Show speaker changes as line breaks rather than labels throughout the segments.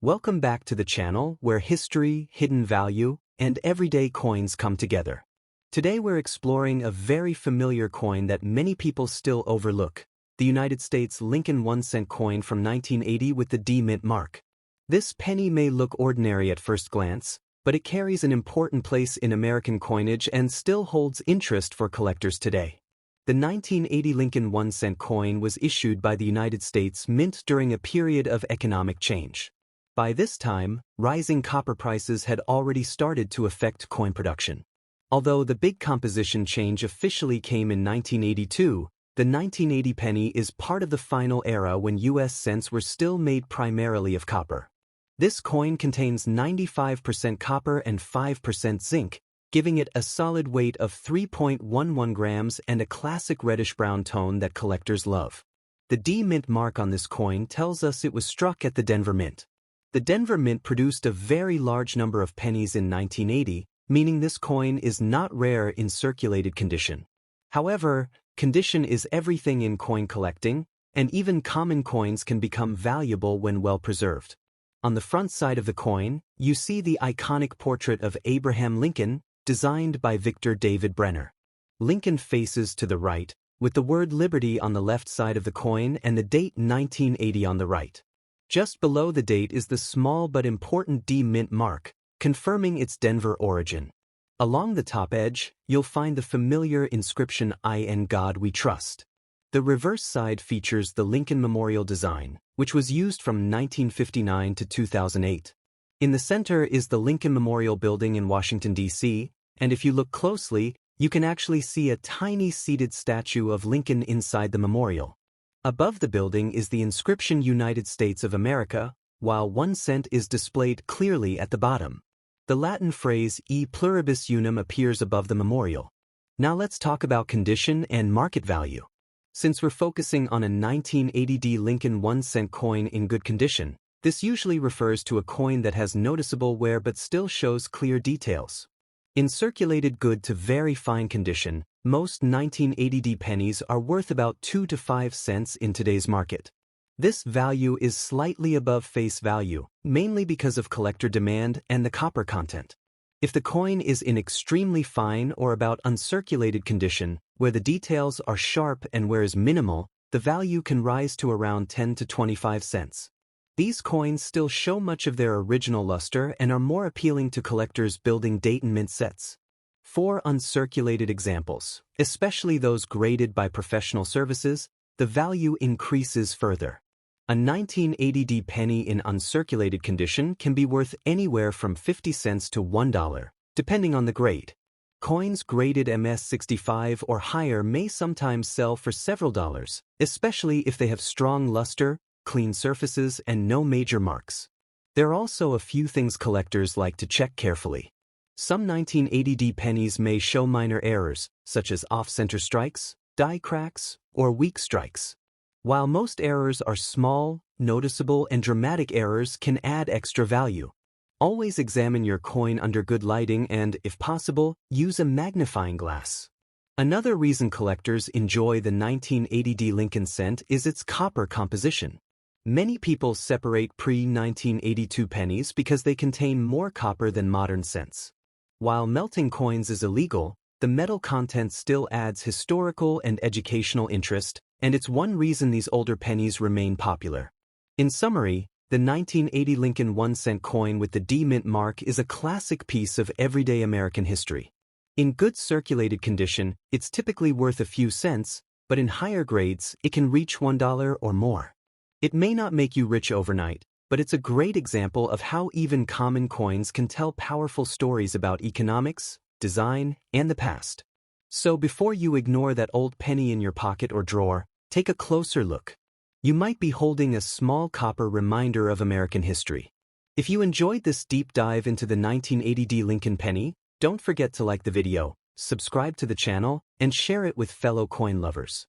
Welcome back to the channel where history, hidden value, and everyday coins come together. Today we're exploring a very familiar coin that many people still overlook, the United States Lincoln 1-cent coin from 1980 with the D mint mark. This penny may look ordinary at first glance, but it carries an important place in American coinage and still holds interest for collectors today. The 1980 Lincoln 1-cent coin was issued by the United States Mint during a period of economic change. By this time, rising copper prices had already started to affect coin production. Although the big composition change officially came in 1982, the 1980 penny is part of the final era when U.S. cents were still made primarily of copper. This coin contains 95% copper and 5% zinc, giving it a solid weight of 3.11 grams and a classic reddish-brown tone that collectors love. The D mint mark on this coin tells us it was struck at the Denver Mint. The Denver Mint produced a very large number of pennies in 1980, meaning this coin is not rare in circulated condition. However, condition is everything in coin collecting, and even common coins can become valuable when well preserved. On the front side of the coin, you see the iconic portrait of Abraham Lincoln, designed by Victor David Brenner. Lincoln faces to the right, with the word Liberty on the left side of the coin and the date 1980 on the right. Just below the date is the small but important D mint mark, confirming its Denver origin. Along the top edge, you'll find the familiar inscription "I in God We Trust." The reverse side features the Lincoln Memorial design, which was used from 1959 to 2008. In the center is the Lincoln Memorial Building in Washington, D.C., and if you look closely, you can actually see a tiny seated statue of Lincoln inside the memorial. Above the building is the inscription United States of America, while 1 cent is displayed clearly at the bottom. The Latin phrase E pluribus unum appears above the memorial. Now let's talk about condition and market value. Since we're focusing on a 1980 D Lincoln 1-cent coin in good condition, this usually refers to a coin that has noticeable wear but still shows clear details. In circulated good to very fine condition, most 1980 D pennies are worth about 2 to 5 cents in today's market. This value is slightly above face value, mainly because of collector demand and the copper content. If the coin is in extremely fine or about uncirculated condition, where the details are sharp and wear is minimal, the value can rise to around 10 to 25 cents. These coins still show much of their original luster and are more appealing to collectors building date and mint sets. For uncirculated examples, especially those graded by professional services, the value increases further. A 1980 D penny in uncirculated condition can be worth anywhere from 50 cents to $1, depending on the grade. Coins graded MS-65 or higher may sometimes sell for several dollars, especially if they have strong luster, clean surfaces, and no major marks. There are also a few things collectors like to check carefully. Some 1980 D pennies may show minor errors, such as off-center strikes, die cracks, or weak strikes. While most errors are small, noticeable, and dramatic errors can add extra value. Always examine your coin under good lighting and, if possible, use a magnifying glass. Another reason collectors enjoy the 1980 D Lincoln cent is its copper composition. Many people separate pre-1982 pennies because they contain more copper than modern cents. While melting coins is illegal, the metal content still adds historical and educational interest, and it's one reason these older pennies remain popular. In summary, the 1980 Lincoln 1-cent coin with the D mint mark is a classic piece of everyday American history. In good circulated condition, it's typically worth a few cents, but in higher grades, it can reach $1 or more. It may not make you rich overnight, but it's a great example of how even common coins can tell powerful stories about economics, design, and the past. So before you ignore that old penny in your pocket or drawer, take a closer look. You might be holding a small copper reminder of American history. If you enjoyed this deep dive into the 1980 D Lincoln penny, don't forget to like the video, subscribe to the channel, and share it with fellow coin lovers.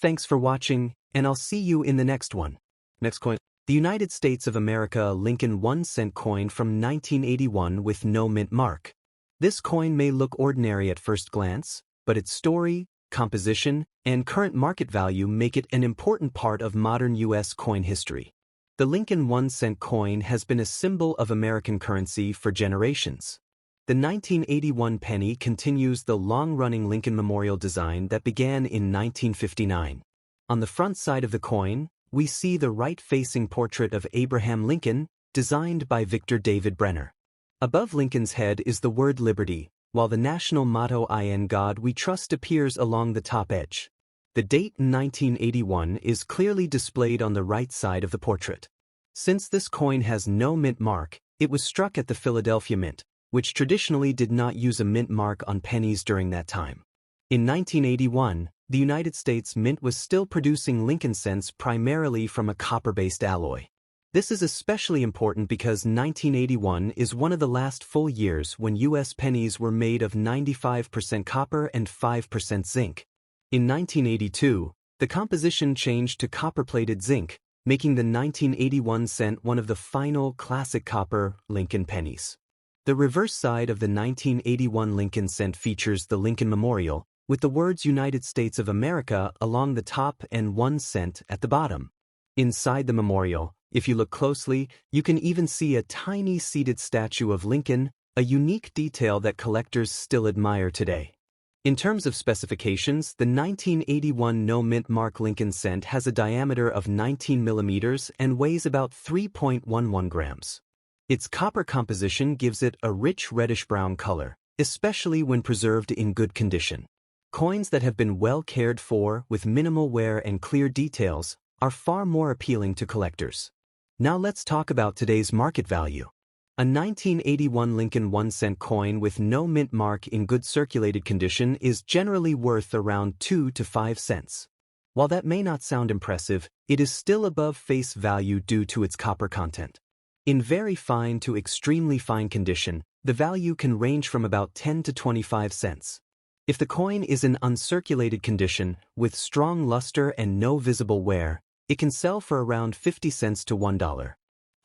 Thanks for watching, and I'll see you in the next one. Next coin. The United States of America Lincoln 1-cent coin from 1981 with no mint mark. This coin may look ordinary at first glance, but its story, composition, and current market value make it an important part of modern U.S. coin history. The Lincoln 1-cent coin has been a symbol of American currency for generations. The 1981 penny continues the long-running Lincoln Memorial design that began in 1959. On the front side of the coin, we see the right-facing portrait of Abraham Lincoln, designed by Victor David Brenner. Above Lincoln's head is the word Liberty, while the national motto "In God We Trust" appears along the top edge. The date 1981 is clearly displayed on the right side of the portrait. Since this coin has no mint mark, it was struck at the Philadelphia Mint, which traditionally did not use a mint mark on pennies during that time. In 1981, the United States Mint was still producing Lincoln cents primarily from a copper-based alloy. This is especially important because 1981 is one of the last full years when U.S. pennies were made of 95% copper and 5% zinc. In 1982, the composition changed to copper-plated zinc, making the 1981 cent one of the final classic copper Lincoln pennies. The reverse side of the 1981 Lincoln cent features the Lincoln Memorial, with the words United States of America along the top and 1 cent at the bottom. Inside the memorial, if you look closely, you can even see a tiny seated statue of Lincoln, a unique detail that collectors still admire today. In terms of specifications, the 1981 no-mint mark Lincoln cent has a diameter of 19 millimeters and weighs about 3.11 grams. Its copper composition gives it a rich reddish-brown color, especially when preserved in good condition. Coins that have been well cared for, with minimal wear and clear details, are far more appealing to collectors. Now let's talk about today's market value. A 1981 Lincoln 1-cent coin with no mint mark in good circulated condition is generally worth around 2 to 5 cents. While that may not sound impressive, it is still above face value due to its copper content. In very fine to extremely fine condition, the value can range from about 10 to 25 cents. If the coin is in uncirculated condition, with strong luster and no visible wear, it can sell for around 50 cents to $1.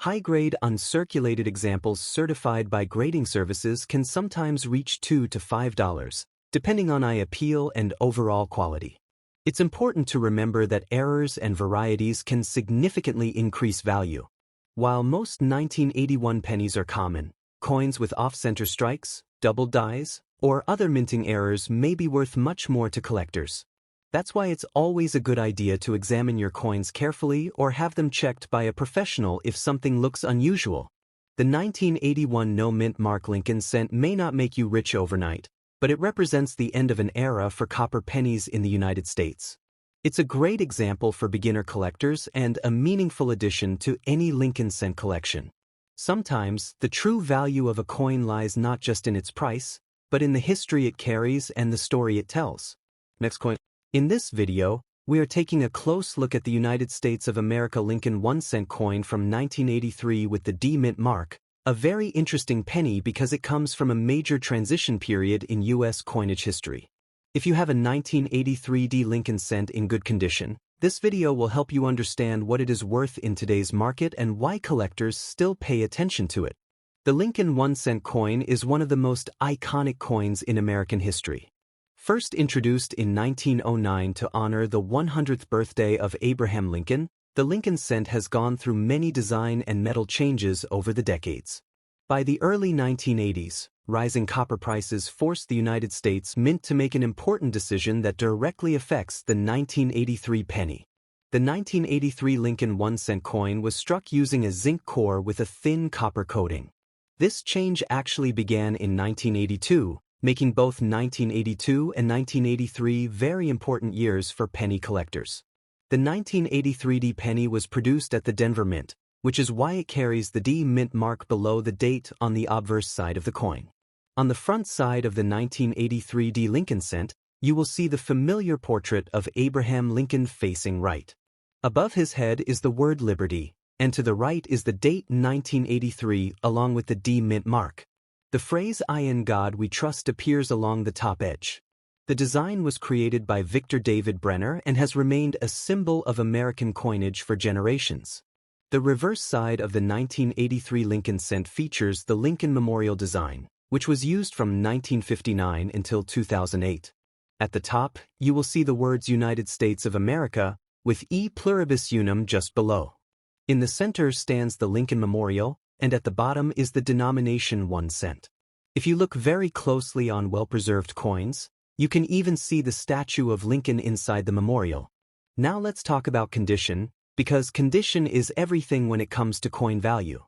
High-grade uncirculated examples certified by grading services can sometimes reach $2 to $5, depending on eye appeal and overall quality. It's important to remember that errors and varieties can significantly increase value. While most 1981 pennies are common, coins with off-center strikes, double dies, or other minting errors may be worth much more to collectors. That's why it's always a good idea to examine your coins carefully or have them checked by a professional if something looks unusual. The 1981 no-mint mark Lincoln cent may not make you rich overnight, but it represents the end of an era for copper pennies in the United States. It's a great example for beginner collectors and a meaningful addition to any Lincoln cent collection. Sometimes, the true value of a coin lies not just in its price, but in the history it carries and the story it tells. Next coin. In this video, we are taking a close look at the United States of America Lincoln 1-cent coin from 1983 with the D mint mark, a very interesting penny because it comes from a major transition period in U.S. coinage history. If you have a 1983 D Lincoln cent in good condition, this video will help you understand what it is worth in today's market and why collectors still pay attention to it. The Lincoln 1-cent coin is one of the most iconic coins in American history. First introduced in 1909 to honor the 100th birthday of Abraham Lincoln, the Lincoln cent has gone through many design and metal changes over the decades. By the early 1980s, rising copper prices forced the United States Mint to make an important decision that directly affects the 1983 penny. The 1983 Lincoln 1-cent coin was struck using a zinc core with a thin copper coating. This change actually began in 1982, making both 1982 and 1983 very important years for penny collectors. The 1983 D penny was produced at the Denver Mint, which is why it carries the D mint mark below the date on the obverse side of the coin. On the front side of the 1983 D Lincoln cent, you will see the familiar portrait of Abraham Lincoln facing right. Above his head is the word Liberty, and to the right is the date 1983 along with the D mint mark. The phrase "In God We Trust" appears along the top edge. The design was created by Victor David Brenner and has remained a symbol of American coinage for generations. The reverse side of the 1983 Lincoln cent features the Lincoln Memorial design, which was used from 1959 until 2008. At the top, you will see the words United States of America, with E pluribus unum just below. In the center stands the Lincoln Memorial, and at the bottom is the denomination 1 cent. If you look very closely on well-preserved coins, you can even see the statue of Lincoln inside the memorial. Now let's talk about condition, because condition is everything when it comes to coin value.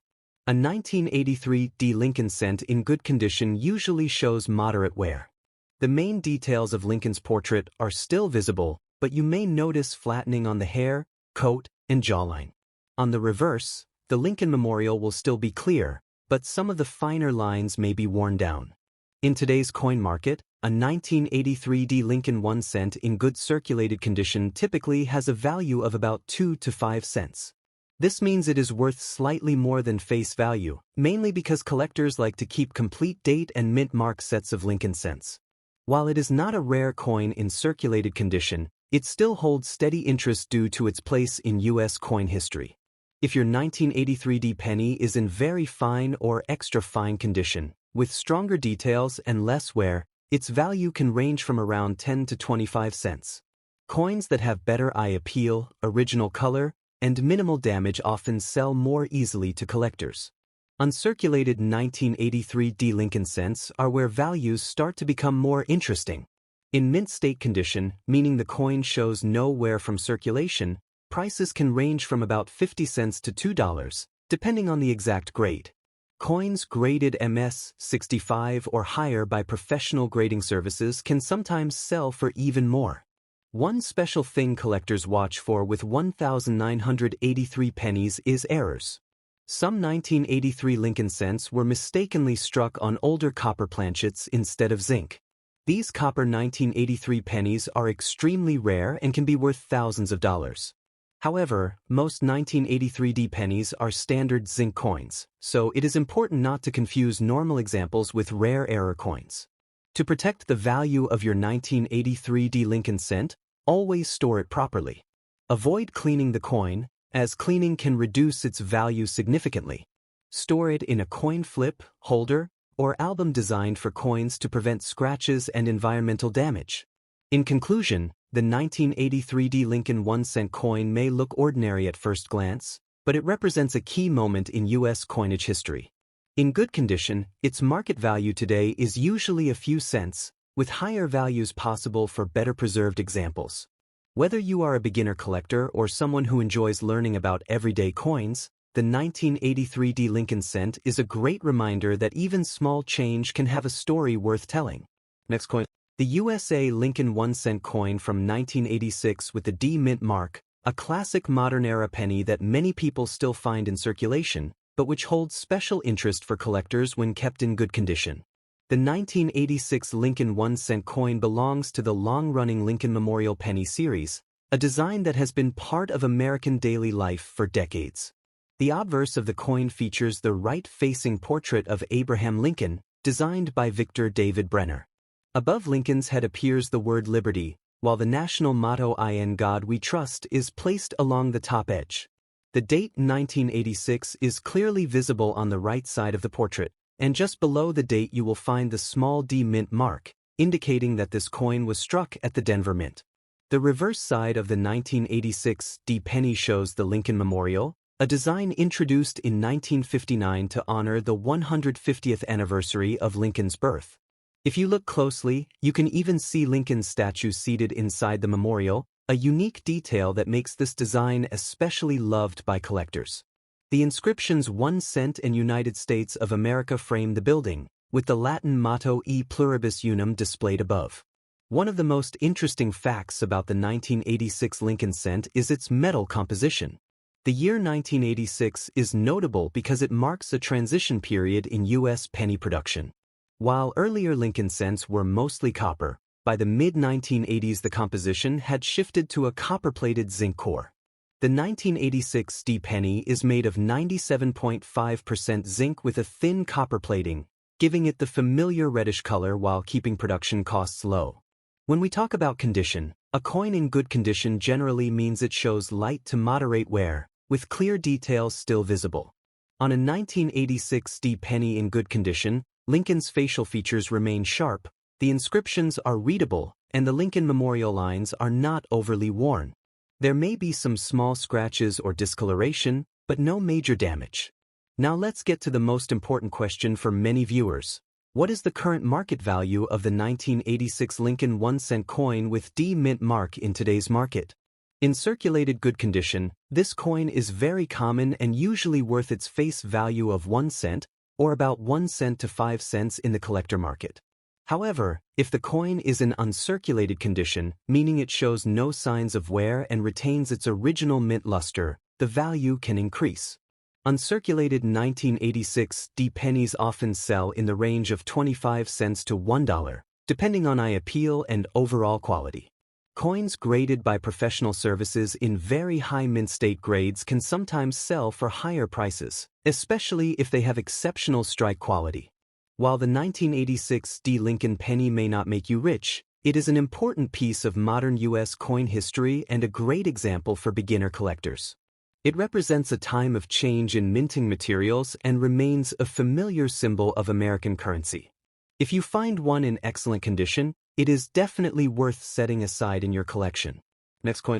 A 1983 D Lincoln cent in good condition usually shows moderate wear. The main details of Lincoln's portrait are still visible, but you may notice flattening on the hair, coat, and jawline. On the reverse, the Lincoln Memorial will still be clear, but some of the finer lines may be worn down. In today's coin market, a 1983 D Lincoln 1 cent in good circulated condition typically has a value of about 2 to 5 cents. This means it is worth slightly more than face value, mainly because collectors like to keep complete date and mint mark sets of Lincoln cents. While it is not a rare coin in circulated condition, it still holds steady interest due to its place in U.S. coin history. If your 1983 D penny is in very fine or extra fine condition, with stronger details and less wear, its value can range from around 10 to 25 cents. Coins that have better eye appeal, original color, and minimal damage often sell more easily to collectors. Uncirculated 1983 D Lincoln cents are where values start to become more interesting. In mint state condition, meaning the coin shows no wear from circulation, prices can range from about 50 cents to $2, depending on the exact grade. Coins graded MS 65 or higher by professional grading services can sometimes sell for even more. One special thing collectors watch for with 1,983 pennies is errors. Some 1983 Lincoln cents were mistakenly struck on older copper planchets instead of zinc. These copper 1983 pennies are extremely rare and can be worth thousands of dollars. However, most 1983 D pennies are standard zinc coins, so it is important not to confuse normal examples with rare error coins. To protect the value of your 1983 D Lincoln cent, always store it properly. Avoid cleaning the coin, as cleaning can reduce its value significantly. Store it in a coin flip, holder, or album designed for coins to prevent scratches and environmental damage. In conclusion, the 1983 D Lincoln 1 cent coin may look ordinary at first glance, but it represents a key moment in U.S. coinage history. In good condition, its market value today is usually a few cents, with higher values possible for better preserved examples. Whether you are a beginner collector or someone who enjoys learning about everyday coins, the 1983 D Lincoln cent is a great reminder that even small change can have a story worth telling. Next coin. The USA Lincoln 1 cent coin from 1986 with the D mint mark, a classic modern-era penny that many people still find in circulation, but which holds special interest for collectors when kept in good condition. The 1986 Lincoln 1 cent coin belongs to the long-running Lincoln Memorial Penny series, a design that has been part of American daily life for decades. The obverse of the coin features the right-facing portrait of Abraham Lincoln, designed by Victor David Brenner. Above Lincoln's head appears the word Liberty, while the national motto "In God We Trust" is placed along the top edge. The date 1986 is clearly visible on the right side of the portrait, and just below the date you will find the small D mint mark, indicating that this coin was struck at the Denver Mint. The reverse side of the 1986 D penny shows the Lincoln Memorial, a design introduced in 1959 to honor the 150th anniversary of Lincoln's birth. If you look closely, you can even see Lincoln's statue seated inside the memorial, a unique detail that makes this design especially loved by collectors. The inscriptions 1 cent and United States of America frame the building, with the Latin motto E pluribus unum displayed above. One of the most interesting facts about the 1986 Lincoln cent is its metal composition. The year 1986 is notable because it marks a transition period in U.S. penny production. While earlier Lincoln cents were mostly copper, by the mid-1980s the composition had shifted to a copper-plated zinc core. The 1986 D penny is made of 97.5% zinc with a thin copper plating, giving it the familiar reddish color while keeping production costs low. When we talk about condition, a coin in good condition generally means it shows light to moderate wear, with clear details still visible. On a 1986 D penny in good condition, Lincoln's facial features remain sharp, the inscriptions are readable, and the Lincoln Memorial lines are not overly worn. There may be some small scratches or discoloration, but no major damage. Now let's get to the most important question for many viewers. What is the current market value of the 1986 Lincoln 1-cent coin with D mint mark in today's market? In circulated good condition, this coin is very common and usually worth its face value of 1 cent, or about 1 cent to 5 cents in the collector market. However, if the coin is in uncirculated condition, meaning it shows no signs of wear and retains its original mint luster, the value can increase. Uncirculated 1986 D pennies often sell in the range of 25 cents to $1, depending on eye appeal and overall quality. Coins graded by professional services in very high mint state grades can sometimes sell for higher prices, especially if they have exceptional strike quality. While the 1986 D Lincoln penny may not make you rich, it is an important piece of modern U.S. coin history and a great example for beginner collectors. It represents a time of change in minting materials and remains a familiar symbol of American currency. If you find one in excellent condition, it is definitely worth setting aside in your collection. Next coin.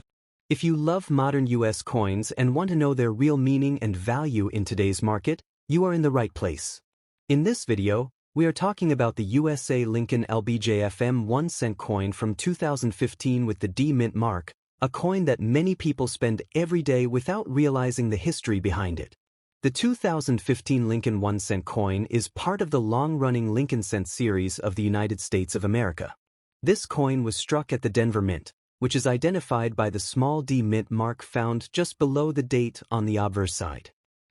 If you love modern U.S. coins and want to know their real meaning and value in today's market, you are in the right place. In this video, we are talking about the USA Lincoln LBJFM 1-cent coin from 2015 with the D mint mark, a coin that many people spend every day without realizing the history behind it. The 2015 Lincoln 1-cent coin is part of the long-running Lincoln cent series of the United States of America. This coin was struck at the Denver Mint, which is identified by the small D mint mark found just below the date on the obverse side.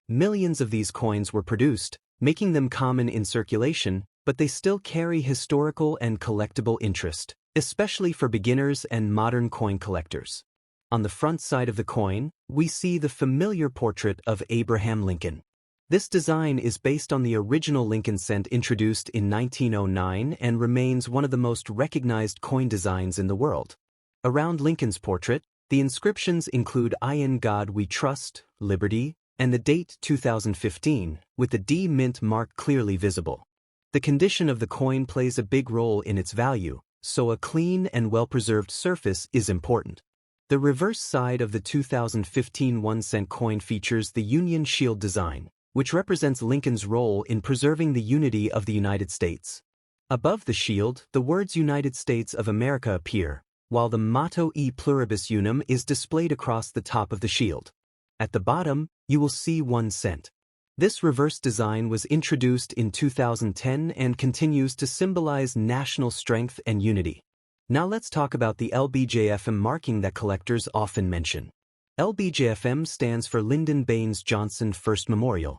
Millions of these coins were produced, making them common in circulation, but they still carry historical and collectible interest, especially for beginners and modern coin collectors. On the front side of the coin, we see the familiar portrait of Abraham Lincoln. This design is based on the original Lincoln cent introduced in 1909 and remains one of the most recognized coin designs in the world. Around Lincoln's portrait, the inscriptions include "I in God we trust," "Liberty," and the date 2015, with the D mint mark clearly visible. The condition of the coin plays a big role in its value, so a clean and well-preserved surface is important. The reverse side of the 2015 1-cent coin features the Union Shield design, which represents Lincoln's role in preserving the unity of the United States. Above the shield, the words United States of America appear, while the motto E pluribus unum is displayed across the top of the shield. At the bottom, you will see 1 cent. This reverse design was introduced in 2010 and continues to symbolize national strength and unity. Now let's talk about the LBJFM marking that collectors often mention. LBJFM stands for Lyndon Baines Johnson First Memorial.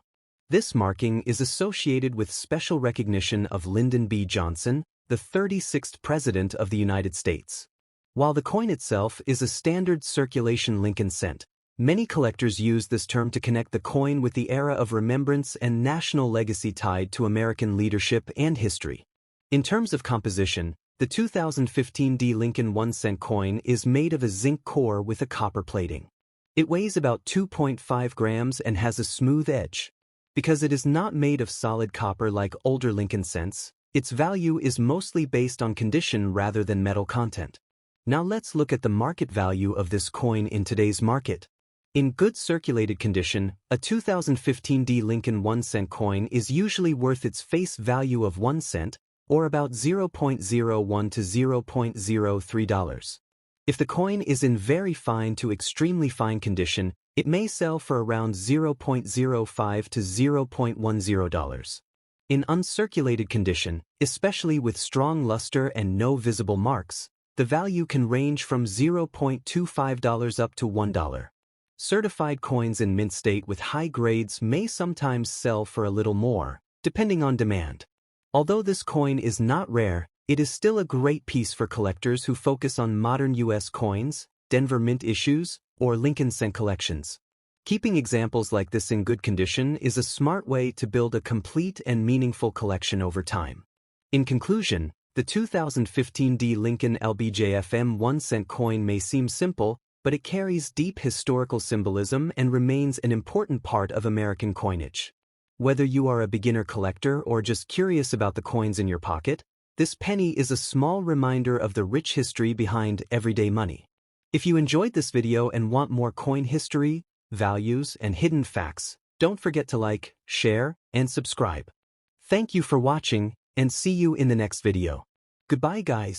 This marking is associated with special recognition of Lyndon B. Johnson, the 36th President of the United States. While the coin itself is a standard circulation Lincoln cent, many collectors use this term to connect the coin with the era of remembrance and national legacy tied to American leadership and history. In terms of composition, the 2015 D Lincoln 1-cent coin is made of a zinc core with a copper plating. It weighs about 2.5 grams and has a smooth edge. Because it is not made of solid copper like older Lincoln cents, its value is mostly based on condition rather than metal content. Now let's look at the market value of this coin in today's market. In good circulated condition, a 2015 D Lincoln 1-cent coin is usually worth its face value of 1 cent, or about $0.01 to $0.03. If the coin is in very fine to extremely fine condition, it may sell for around $0.05 to $0.10. In uncirculated condition, especially with strong luster and no visible marks, the value can range from $0.25 up to $1. Certified coins in mint state with high grades may sometimes sell for a little more, depending on demand. Although this coin is not rare, it is still a great piece for collectors who focus on modern U.S. coins, Denver Mint issues, or Lincoln cent collections. Keeping examples like this in good condition is a smart way to build a complete and meaningful collection over time. In conclusion, the 2015 D Lincoln LBJFM 1-cent coin may seem simple, but it carries deep historical symbolism and remains an important part of American coinage. Whether you are a beginner collector or just curious about the coins in your pocket, this penny is a small reminder of the rich history behind everyday money. If you enjoyed this video and want more coin history, values, and hidden facts, don't forget to like, share, and subscribe. Thank you for watching, and see you in the next video. Goodbye, guys.